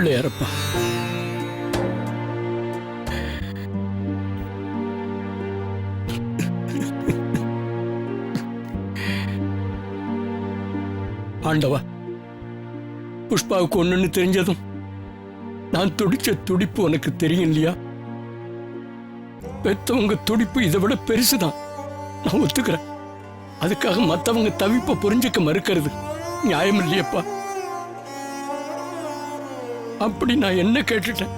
பிள்ளையாரப்பா. ஆண்டவா, புஷ்பாவுக்கு ஒண்ணுன்னு தெரிஞ்சதும் நான் துடிச்ச துடிப்பு உனக்கு தெரியும் இல்லையா? பெத்தவங்க துடிப்பு இதை விட பெருசுதான், நான் ஒத்துக்கிறேன். அதுக்காக மத்தவங்க தவிப்ப புரிஞ்சுக்க மறுக்கிறது நியாயம் இல்லையப்பா. அப்படி நான் என்ன கேட்டுட்டேன்?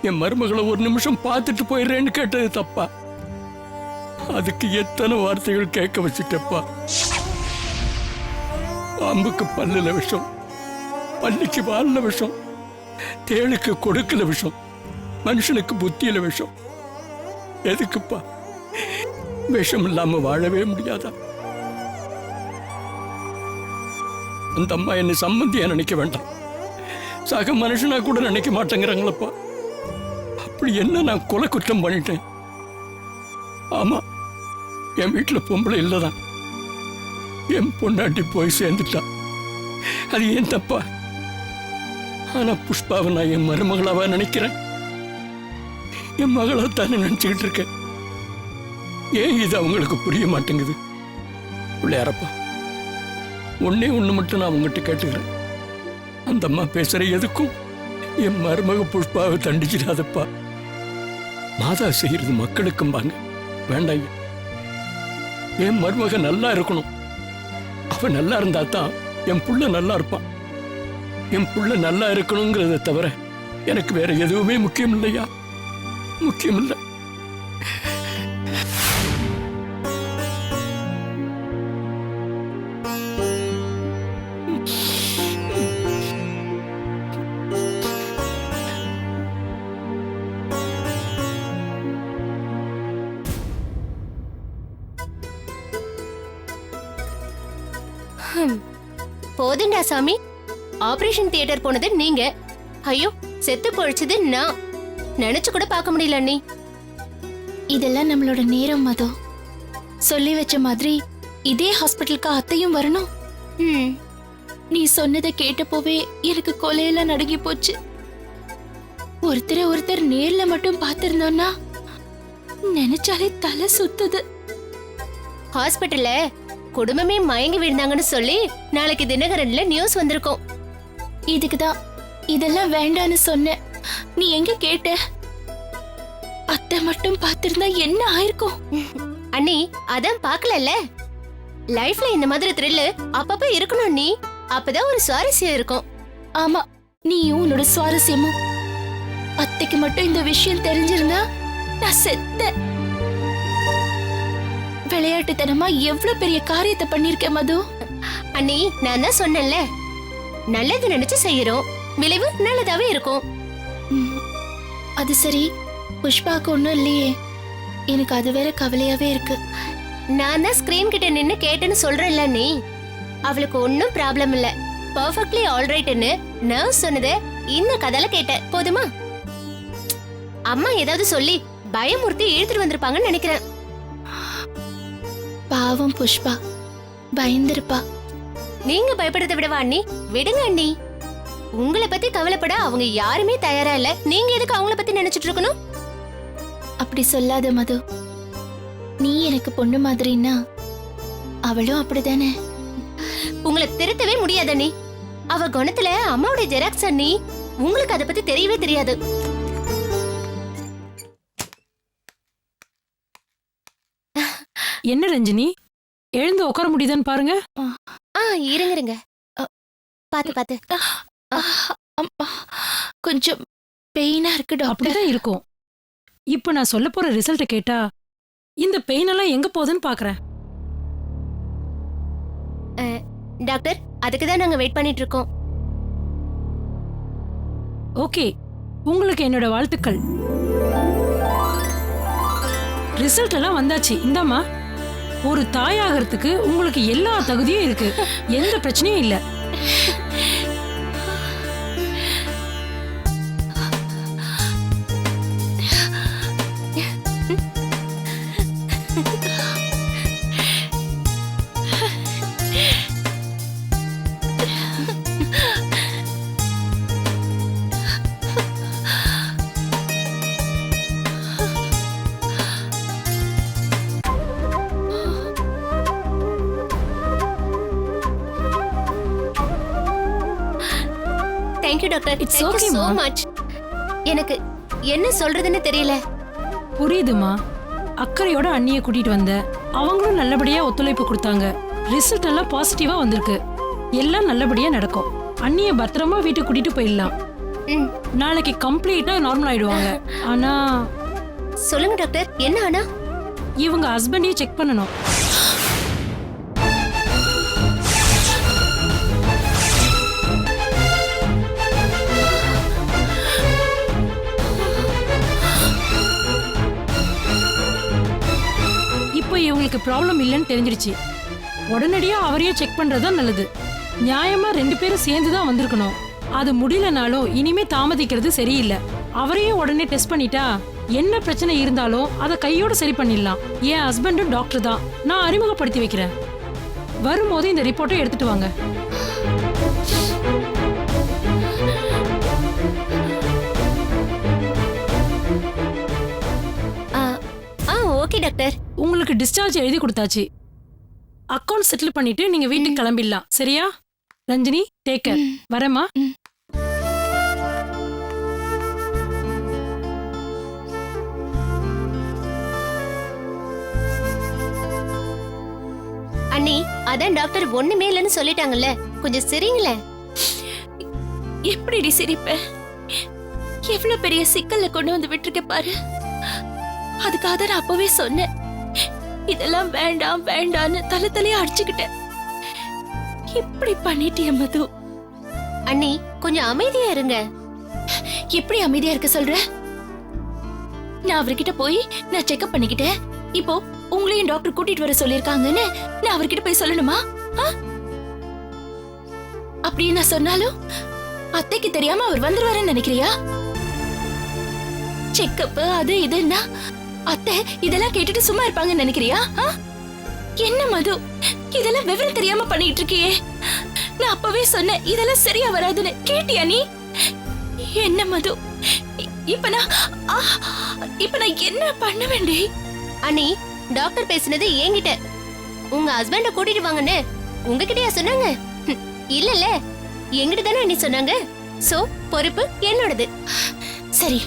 என் மருமகளை ஒரு நிமிஷம் பார்த்துட்டு போயிடுறேன்னு கேட்டது தப்பா? அதுக்கு எத்தனை வார்த்தைகள் கேட்க வச்சுட்டப்பா. பாம்புக்கு பல்லுல விஷம், பள்ளிக்கு வால்ல விஷம், தேளுக்கு கொடுக்கல விஷம், மனுஷனுக்கு புத்தியில விஷம். எதுக்குப்பா? விஷம் இல்லாம வாழவே முடியாதா? அந்த அம்மா என்னை சம்பந்தியா நினைக்க வேண்டாம், சக மனுஷனா கூட நினைக்க மாட்டேங்கிறாங்களப்பா. அப்படி என்ன நான் கொலை குற்றம் பண்ணிட்டேன்? ஆமா, என் வீட்டுல பொம்பளை இல்லதான், என் பொண்டாட்டி போய் சேர்ந்துட்டா. அது ஏன் தப்பா? ஆனா புஷ்பாவை நான் என் மருமகளாவா நினைக்கிறேன், என் மகளா தானே நினைச்சுக்கிட்டு இருக்கேன். ஏன் இது அவங்களுக்கு புரிய மாட்டேங்குது? பிள்ளையாரப்பா, ஒன்னே ஒண்ணு மட்டும் நான் உங்ககிட்ட கேட்டுக்கிறேன். அந்த அம்மா பேசுற எதுக்கும் என் மருமக புஷ்பாவை தண்டிச்சிடாதப்பா. மாதா செய்யறது மக்களுக்கும் பாங்க வேண்டாம். என் மருமக நல்லா இருக்கணும், அவ நல்லா இருந்தா தான் என் புள்ள நல்லா இருப்பான். என் புள்ள நல்லா இருக்கணுங்கிறத தவிர எனக்கு வேற எதுவுமே முக்கியம் இல்லையா? முக்கியம் இல்லை. போதுண்டா சாமி, ஆபரேஷன் தியேட்டர் போனது நீங்க, ஐயோ செத்து பொழிச்சது நான். நினைச்சு கூட பார்க்க முடியல அண்ணி. இதெல்லாம் நம்மளோட நேரம் மது. சொல்லி வச்ச மாதிரி இதே ஹாஸ்பிட்டலுக்கு அத்தையும் வரணும். நீ சொன்னதை கேட்டப்போவே எனக்கு கொலையெல்லாம் நடுங்கி போச்சு. ஒருத்தர் நேர்ல மட்டும் பார்த்திருந்தோம்னா நினைச்சாலே தலை சுத்துது. ஹாஸ்பிட்டல்ல குடும்பமே மயங்கி விழுந்தாங்கன்னு சொல்லி நாளைக்கு தினகரன்ல நியூஸ் வந்திருக்கும். இதுக்குதான் இதெல்லாம் வேண்டான்னு சொன்னேன். நீ எங்க கேட்ட? அத்தை மட்டும் பார்த்திருந்தா என்ன ஆயிருக்கும்? அண்ணி அதான் பாக்கலல்ல. லைஃப்ல இந்த மாதிரி த்ரில் அப்பப்ப இருக்கணும் நீ, அப்பதான் ஒரு சுவாரஸ்யம் இருக்கும். ஆமா, நீயும் உன்னோட சுவாரஸ்யமும். அத்தைக்கு மட்டும் இந்த விஷயம் தெரிஞ்சிருந்தா நான் செத்த. விளையாட்டுத்தனமா எவ்வளவு பெரிய காரியத்தை பண்ணிருக்கேன் மது. அண்ணி நான் தான் சொன்னேன்ல, நல்லது நினைச்சு செய்யறோம், விளைவு நல்லதாவே இருக்கும். அது சரி, புஷ்பாக்கு ஒண்ணும் இல்லையே? எனக்கு அது வேற கவலையாவே இருக்கு. நான் தான் ஸ்கிரீன் கிட்ட நின்னு கேட்டேன்னு சொல்றேன்ல நீ. அவளுக்கு ஒன்னும் ப்ராப்ளம் இல்ல, பெர்ஃபெக்ட்லி ஆல்ரைட்னு நர்ஸ் சொன்னதை இந்த கதையில கேட்டேன். போதுமா? அம்மா ஏதாவது சொல்லி பயமுறுத்தி இழுத்துட்டு வந்திருப்பாங்கன்னு நினைக்கிறேன். பாவம் புஷ்பா பயந்திருப்பா. நீங்க பயப்படுறதை விடவா அண்ணி? விடுங்க அண்ணி, உங்களை பத்தி கவலைப்பட அவங்க யாருமே தயாரா இல்ல. நீங்க எதுக்கு அவங்கள பத்தி நினைச்சிட்டு இருக்கணும்? அப்படி சொல்லாத மது. நீ எனக்கு பொண்ணு மாதிரின்னா அவளும் அப்படிதானே. உங்களை திருத்தவே முடியாது அண்ணி. அவ குணத்துல அம்மாவோட ஜெராக்ஸ் அண்ணி. உங்களுக்கு அதை பத்தி தெரியவே தெரியாது. என்ன ரஞ்சினி, எழுந்து உட்கார முடியுதான்னு பாருங்க. இருங்க, பாத்து பாத்து. கொஞ்சம் பெயினா இருக்கு டாக்டர். அப்படிதான் இருக்கும். இப்ப நான் சொல்ல போற ரிசல்ட் கேட்டா இந்த பெயின் எல்லாம் எங்க போகுதுன்னு பாக்குறேன். டாக்டர், அதுக்குதான் நாங்க வெயிட் பண்ணிட்டு இருக்கோம். ஓகே, உங்களுக்கு என்னோட வாழ்த்துக்கள். ரிசல்ட் எல்லாம் வந்தாச்சு. இந்தாமா, ஒரு தாயாகிறதுக்கு உங்களுக்கு எல்லா தகுதியும் இருக்கு, எந்த பிரச்சனையும் இல்ல. Thank you doctor. It's Thank you okay, so ma. much. எனக்கு என்ன சொல்றதுன்னு தெரியல. புரியுதுமா, அக்கறையோட அண்ணியை கூட்டிட்டு வந்த, அவங்களும் நல்லபடியா ஒத்துழைப்பு கொடுத்தாங்க. ரிசல்ட் எல்லாம் பாசிட்டிவா வந்திருக்கு. எல்லாம் நல்லபடியா நடக்கும். அண்ணியை பத்திரமா வீட்டுக்கு கூட்டிட்டு போயிடலாம். ம், நாளைக்கு கம்ப்ளீட்டா நார்மல் ஆயிடுவாங்க. ஆனா சொல்லுங்க டாக்டர், என்ன ஆனா? இவங்க ஹஸ்பண்டையும் செக் பண்ணணும். இப்போ இவங்களுக்கு ப்ராப்ளம் இல்லைன்னு தெரிஞ்சிருச்சு. உடனடியா அவரையும் செக் பண்றதுதான் நல்லது. நியாயமா 2 பேரும் சேர்ந்து தான் வந்திருக்கணும். அது முடியலனாலும் இனிமே தாமதிக்கிறது சரியில்லை. அவரையும் உடனே டெஸ்ட் பண்ணிட்டா என்ன பிரச்சனை இருந்தாலும் அதை கையோட சரி பண்ணிடலாம். என் ஹஸ்பண்டும் டாக்டர் தான், நான் அறிமுகப்படுத்தி வைக்கிறேன். வரும்போது இந்த ரிப்போர்ட்டை எடுத்துட்டு வாங்க. Okay doctor. உங்களுக்கு டிஸ்சார்ஜ் எழுதி கொடுத்தாச்சு. அக்கவுண்ட் செட்டில் பண்ணிட்டு நீங்க வீட்டுக்கு கிளம்பிடலாம். சரியா ரஞ்சினி? Take care. வரேம்மா. அண்ணி, அதான் டாக்டர் ஒண்ணுமே இல்லைன்னு சொல்லிட்டாங்கல்ல, கொஞ்சம் சிரிங்களே. எப்படிடி சிரிப்ப? எவ்வளவு பெரிய சிக்கல்ல கொண்டு வந்து விட்டுருக்க பாரு. அதுக்காக தான் நான் அப்பவே சொன்னேன், இதெல்லாம் வேண்டாம் வேண்டான்னு தலையா அடிச்சுக்கிட்டேன். இப்படி பண்ணிட்டிய மது. அண்ணி, கொஞ்சம் அமைதியா இருங்க. எப்படி அமைதியா இருக்க சொல்ற? நான் அவர்கிட்ட போய் நான் செக்அப் பண்ணிக்கிட்டேன். இப்போ உங்களையும் டாக்டர் கூட்டிட்டு வர சொல்லிருக்காங்கன்னு நான் அவர்கிட்ட போய் சொல்லணுமா? அப்படி நான் சொன்னாலும் அத்தைக்கு தெரியாம அவர் வந்துருவாருன்னு நினைக்கிறியா? செக்கப் அது இதுன்னா அத்தை இதெல்லாம் கேட்டுட்டு சும்மா இருப்பாங்கன்னு நினைக்கிறியா? என்ன மது, இதெல்லாம் விவரம் தெரியாம பண்ணிட்டு இருக்கியே. நான் அப்பவே சொன்னேன் இதெல்லாம் சரியா வராதுன்னு. கேட்டியா நீ? என்ன மது, இப்ப நான் என்ன பண்ண வேண்டி? அண்ணி, டாக்டர் பேசினது என்கிட்ட. உங்க ஹஸ்பண்ட கூட்டிட்டு வாங்கன்னு உங்ககிட்டயா சொன்னாங்க? இல்லல்ல, என்கிட்ட தானே அண்ணி சொன்னாங்க. சோ பொறுப்பு என்னோடது. சரி,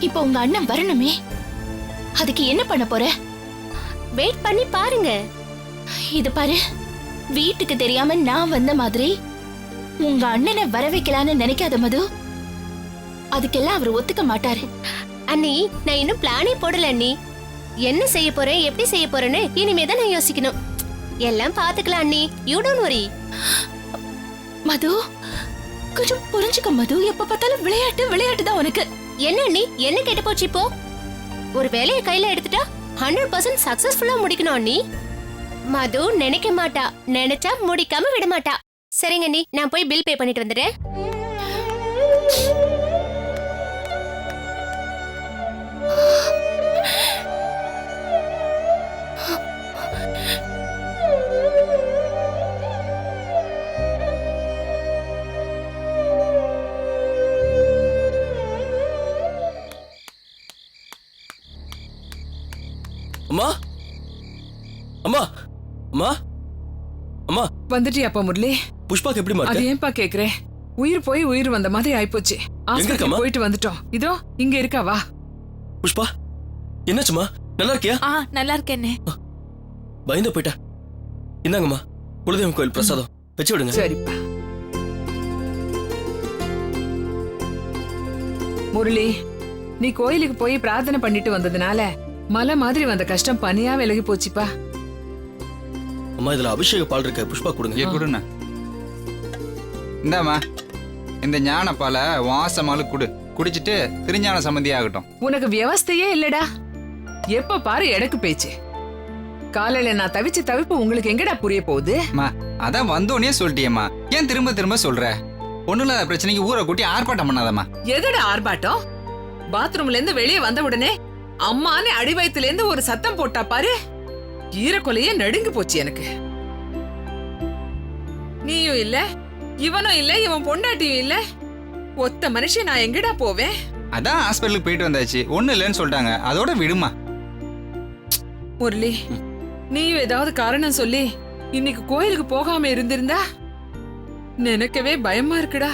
இப்ப உங்க அண்ணன் வரணுமே, அதுக்கு என்ன பண்ண போற? வெயிட் பண்ணி பாருங்க. இது பாரு, வீட்டுக்கு தெரியாம நான் வந்த மாதிரி உங்க அண்ணனை வர வைக்கலான்னு நினைக்காத மது. அதுக்கெல்லாம் அவர் ஒத்துக்க மாட்டாரு. அண்ணி, நான் இன்னும் பிளானே போடல அண்ணி. என்ன செய்ய போறேன், எப்படி செய்ய போறேன்னு இனிமே தான் நான் யோசிக்கணும். எல்லாம் பாத்துக்கலாம் அண்ணி. You don't worry. மது, கொஞ்சம் புரிஞ்சுக்க மது. எப்ப பார்த்தாலும் விளையாட்டு தான் உனக்கு. என்ன அண்ணி, என்ன கேட்டு போச்சு இப்போ? ஒரு வேலையை கையில எடுத்துட்டா 100% சக்சஸ்ஃபுல்லா முடிக்கணும் அண்ணி. மது நினைக்க மாட்டா, நினைச்சா முடிக்காம விட மாட்டா. சரிங்க அண்ணி, நான் போய் பில் பே பண்ணிட்டு வந்துடுறேன். அம்மா அம்மா அம்மா அம்மா வந்துட்டியாப்பா முரளி? புஷ்பாக்கு எப்படிமா அது இருக்கு? ஏன்பா கேக்குறே? உயிர் போய் உயிர் வந்த மாதிரி ஆயிப்போச்சு. ஆஸ்பத்திரி இருக்கம்மா? போயிட்டு வந்துட்டோம். இதோ இங்க இருக்கா, வா. புஷ்பா என்னாச்சுமா? நல்லா இருக்கியா? நல்லா இருக்கேன்னு. பயந்து போயிட்டா. இந்தாங்கம்மா, குலதெய்வம் கோயில் பிரசாதம் வச்சு விடுங்க. சரிப்பா. முரளி, நீ கோயிலுக்கு போய் பிரார்த்தனை பண்ணிட்டு வந்ததுனால மலை மாதிரி வந்த கஷ்டம் பனியா விலகி போச்சுப்பா. அம்மா, இதுல அபிஷேக பால் இருக்க, புஷ்பா கொடுங்க. கொடுண்ணா. இந்தாம்மா, இந்த ஞான பாலை வாசமாலு குடு. குடிச்சிட்டு திருஞான சம்பந்தி ஆகட்டும். உனக்கு வியவஸ்தையே இல்லடா. எப்ப பாரு எடக்கு பேச்சு. காலையில நான் தவிச்ச தவிப்பு உங்களுக்கு எங்கடா புரிய போகுது? அம்மா, அதான் வந்தோடனே சொல்லிட்டியம்மா, ஏன் திரும்ப திரும்ப சொல்ற? ஒண்ணும் இல்லாத பிரச்சனைக்கு ஊரை கூட்டி ஆர்ப்பாட்டம் பண்ணாதம்மா. எதடா ஆர்ப்பாட்டம்? பாத்ரூம்ல இருந்து வெளியே வந்த உடனே அம்மானே அடிவயத்துல இருந்து ஒரு சத்தம் போட்டா பாரு, ஈரக்கொலையே நடுங்கி போச்சு எனக்கு. நீயும் இல்ல, இவனும் இல்ல, இவன் பொண்டாட்டியும் இல்ல. ஒத்த மனுஷன் நான் எங்கடா போவேன்? அதான் ஹாஸ்பிட்டலுக்கு போயிட்டு வந்தாச்சு, ஒண்ணும் இல்லைன்னு சொல்லிட்டாங்க, அதோட விடுமா. முரளி, நீயும் ஏதாவது காரணம் சொல்லி இன்னைக்கு கோயிலுக்கு போகாம இருந்திருந்தா நினைக்கவே பயமா இருக்குடா.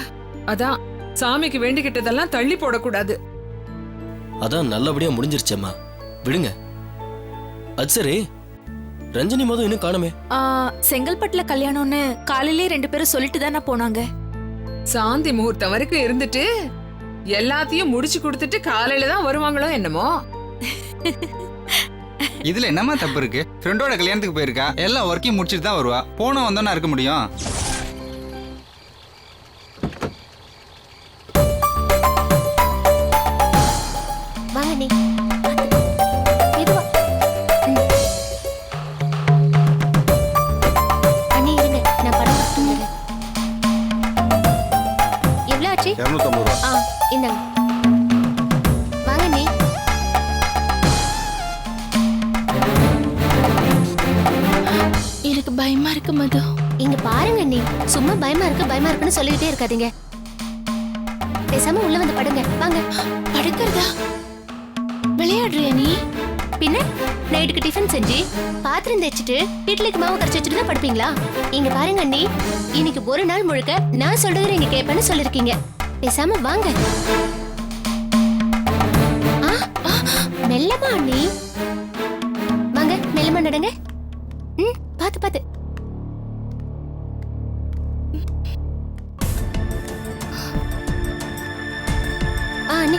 அதான் சாமிக்கு வேண்டிக்கிட்டதெல்லாம் தள்ளி போடக்கூடாது. அதான் நல்லபடியா முடிஞ்சிருச்சேம்மா, விடுங்க. அது சரி, ரஞ்சனி மதும் இன்னும் காணுமே. செங்கல்பட்டுல கல்யாணம்னு காலையிலே 2 பேரும் சொல்லிட்டு தானே போனாங்க. சாந்தி முகூர்த்தம் வரைக்கும் இருந்துட்டு எல்லாத்தையும் முடிச்சு கொடுத்துட்டு காலையில தான் வருவாங்களோ என்னமோ. இதுல என்னமா தப்பு இருக்கு? ஃப்ரெண்டோட கல்யாணத்துக்கு போயிருக்கா, எல்லா ஒர்க்கையும் முடிச்சிட்டு தான் வருவா. போன வந்தோன்னா இருக்க முடியும். வாங்க நீ மெதுவா. அண்ணி இருங்க, நான் படம் பார்த்துட்டு வந்துடுறேன். எவ்வளவு ஆச்சு? 250 ரூபா. இந்தாங்க. வாங்க நீ. எனக்கு பயமா இருக்கு மது. இங்க பாருங்க நீ, சும்மா பயமா இருக்குன்னு சொல்லிக்கிட்டே இருக்காதீங்க. பேசாம உள்ள வந்து படுங்க. வாங்க. படுக்கிறதா? விளையாடுறியா நீ? பின்ன நைட்டுக்கு டிஃபன் செஞ்சு பாத்திரம் தேய்ச்சிட்டு இட்லிக்கு மாவு கரைச்சி வச்சுட்டு தான் படுப்பீங்களா? இங்க பாருங்க அண்ணி, இன்னைக்கு ஒரு நாள் முழுக்க நான் சொல்றதை நீங்க கேட்பேன்னு சொல்லிருக்கீங்க. பேசாம வாங்க. மெல்லமா அண்ணி, வாங்க மெல்லமா நடங்க. பாத்து பாத்து. அண்ணி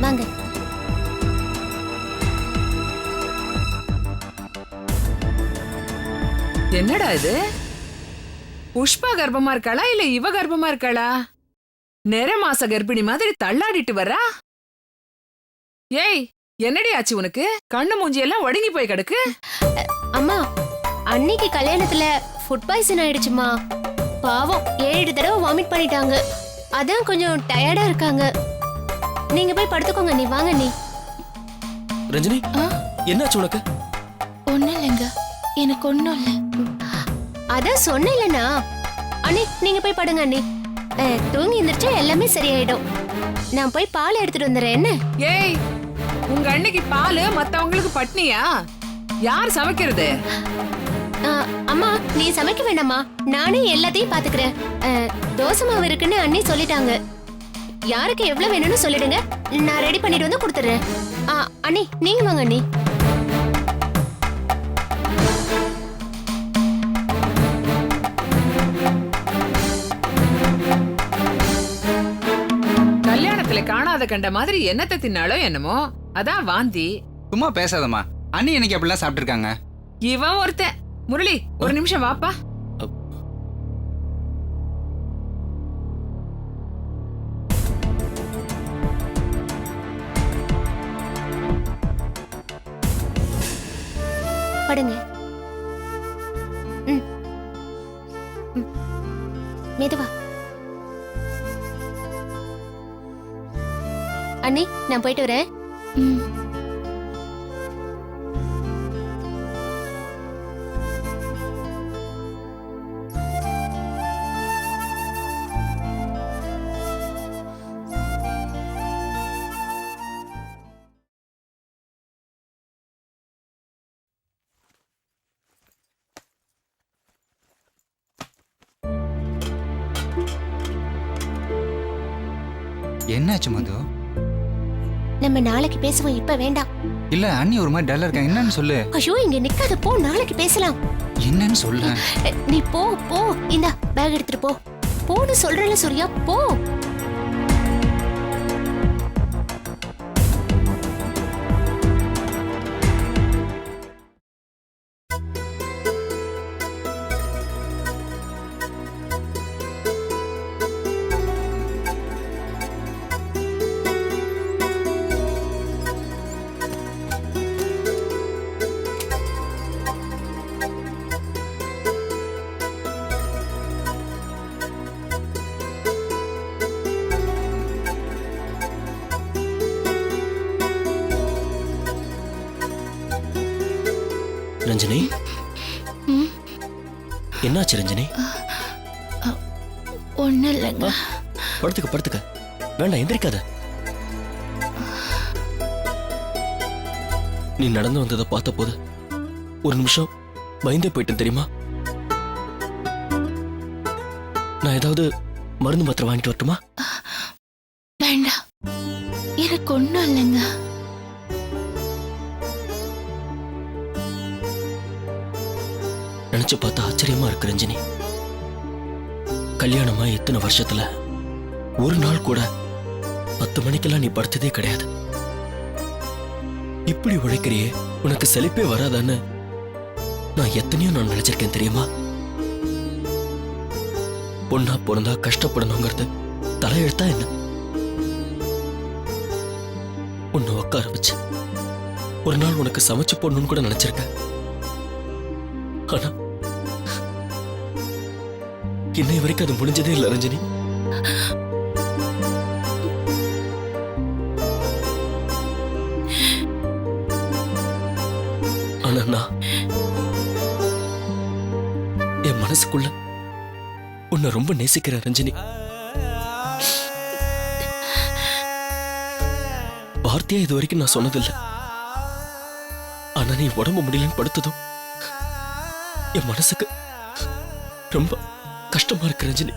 வாங்க. என்னடா இது? புஷ்பா கர்ப்பமா இருக்காளா இல்ல இவ கர்ப்பமா இருக்காளா? நிற மாச கர்ப்பிணி மாதிரி தள்ளாடிட்டு வரா. ஏய், என்னடி ஆச்சு உனக்கு? கண்ணு மூஞ்சி எல்லாம் ஒடுங்கி போய் கிடக்கு. அம்மா, அன்னைக்கு கல்யாணத்துல ஃபுட் பாய்சன் ஆயிடுச்சுமா. பாவம் 7 தடவை வாமிட் பண்ணிட்டாங்க. அதான் கொஞ்சம் டயர்டா இருக்காங்க. நீங்க போய் படுத்துக்கோங்க. நீ வாங்க நீ. ரஞ்சனி, என்னாச்சு உனக்கு? ஒண்ணும் இல்லைங்க, எனக்கு ஒண்ணும் இல்ல. அதான் சொன்னேன்லண்ணா. அண்ணி நீங்க போய் படுங்க அண்ணி. தூங்கி எந்திரிச்சா எல்லாமே சரியாயிடும். நான் போய் பால் எடுத்துட்டு வந்துடுறேன். என்ன? ஏய், உங்க அன்னைக்கு பாலு மத்தவங்களுக்கு பட்னியா? யார் சமைக்கிறது? அம்மா நீ சமைக்க வேண்டாமா, நானே எல்லாத்தையும் பாத்துக்கிறேன். தோசை மாவு இருக்குன்னு அண்ணி சொல்லிட்டாங்க. யாருக்கு எவ்வளவு வேணும்னு சொல்லிடுங்க, நான் ரெடி பண்ணிட்டு வந்து கொடுத்துறேன். அண்ணி நீங்க வாங்க அண்ணி. கல்யாணத்துல காணாத கண்ட மாதிரி என்னத்தை தின்னாலோ என்னமோ, அதான் வாந்தி. சும்மா பேசாதம்மா. அண்ணி எனக்கு அப்படிலாம் சாப்பிட்டுருக்காங்க. இவன் ஒருத்தன். முரளி, ஒரு நிமிஷம் வாப்பா. படுங்க. மெதுவா. அண்ணி நான் போயிட்டு வரேன். என்னாச்சு மது? நம்ம நாளைக்கு பேசுவோம், இப்ப வேண்டாம். இல்ல, அண்ணி ஒரு மாதிரி டல்லா இருக்காங்க. என்னன்னு சொல்லு. ஐயோ இங்க நிக்காத, போ, நாளைக்கு பேசலாம். என்னன்னு சொல்ல. நீ போ போ. இந்த பேக் எடுத்துட்டு போ. போன்னு சொல்றல சூர்யா, போ. ரஞ்சனி, என்னாச்சு ரஞ்சனி? ஒண்ணும் இல்லைங்க. படுத்துக்க படுத்துக்க, வேண்டாம் எந்திரிக்காத. நீ நடந்து வந்ததை பார்த்த போது ஒரு நிமிஷம் பயந்தே போயிட்டேன் தெரியுமா? நான் ஏதாவது மருந்து மாத்திரை வாங்கிட்டு வரட்டுமா? வேண்டாம், எனக்கு ஒண்ணும் இல்லைங்க. நினைச்சு பார்த்தா ஆச்சரியமா இருக்கு ரஞ்சினி. கல்யாணமா எத்தனை வருஷத்துல ஒரு நாள் கூட 10 மணிக்கெல்லாம் நீ படுத்ததே கிடையாது. இப்படி உழைக்கிறியே, உனக்கு செழிப்பே வராதான்னு நான் எத்தனையோ நான் நினைச்சிருக்கேன் தெரியுமா? பொண்ணா பிறந்தா கஷ்டப்படணுங்கிறது தலையெழுத்தா என்ன? உன்னை உட்கார வச்சு ஒரு நாள் உனக்கு சமைச்சு போடணும்னு கூட நினைச்சிருக்கேன். ஆனா இன்னை வரைக்கும் அது முடிஞ்சதே இல்லை ரஞ்சினி. ஆனா நான் என் மனசுக்குள்ள உன்னை ரொம்ப நேசிக்கிறேன் ரஞ்சினி. வார்த்தையா இது வரைக்கும் நான் சொன்னதில்லை. ஆனா நீ உடம்பு முடியலன்னு படுத்ததும் என் மனசுக்கு ரொம்ப கஷ்டமா இருக்கு ரஞ்சினி.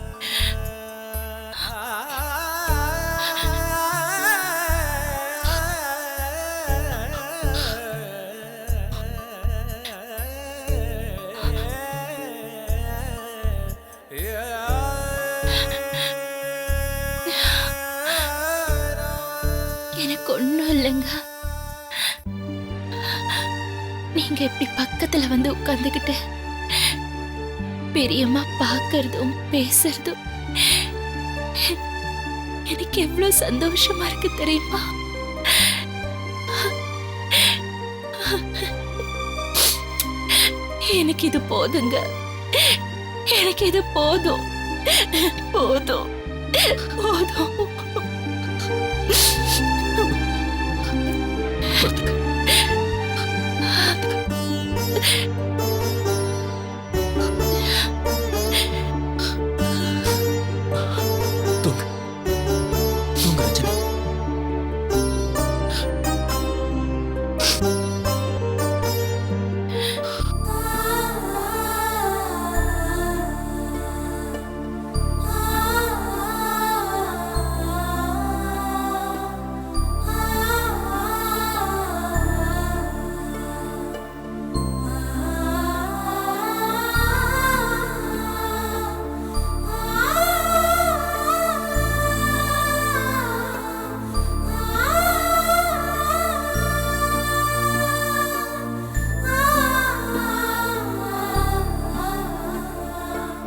எனக்கு ஒண்ணும் இல்லைங்க. நீங்க இப்படி பக்கத்துல வந்து உட்கார்ந்துகிட்டு பிரியமா பார்க்கறதும் பேசுறதும் எனக்கு எவ்வளவு சந்தோஷமா இருக்கு தெரியுமா? எனக்கு இது போதுங்க. எனக்கு இது போதும் போதும் போதும்.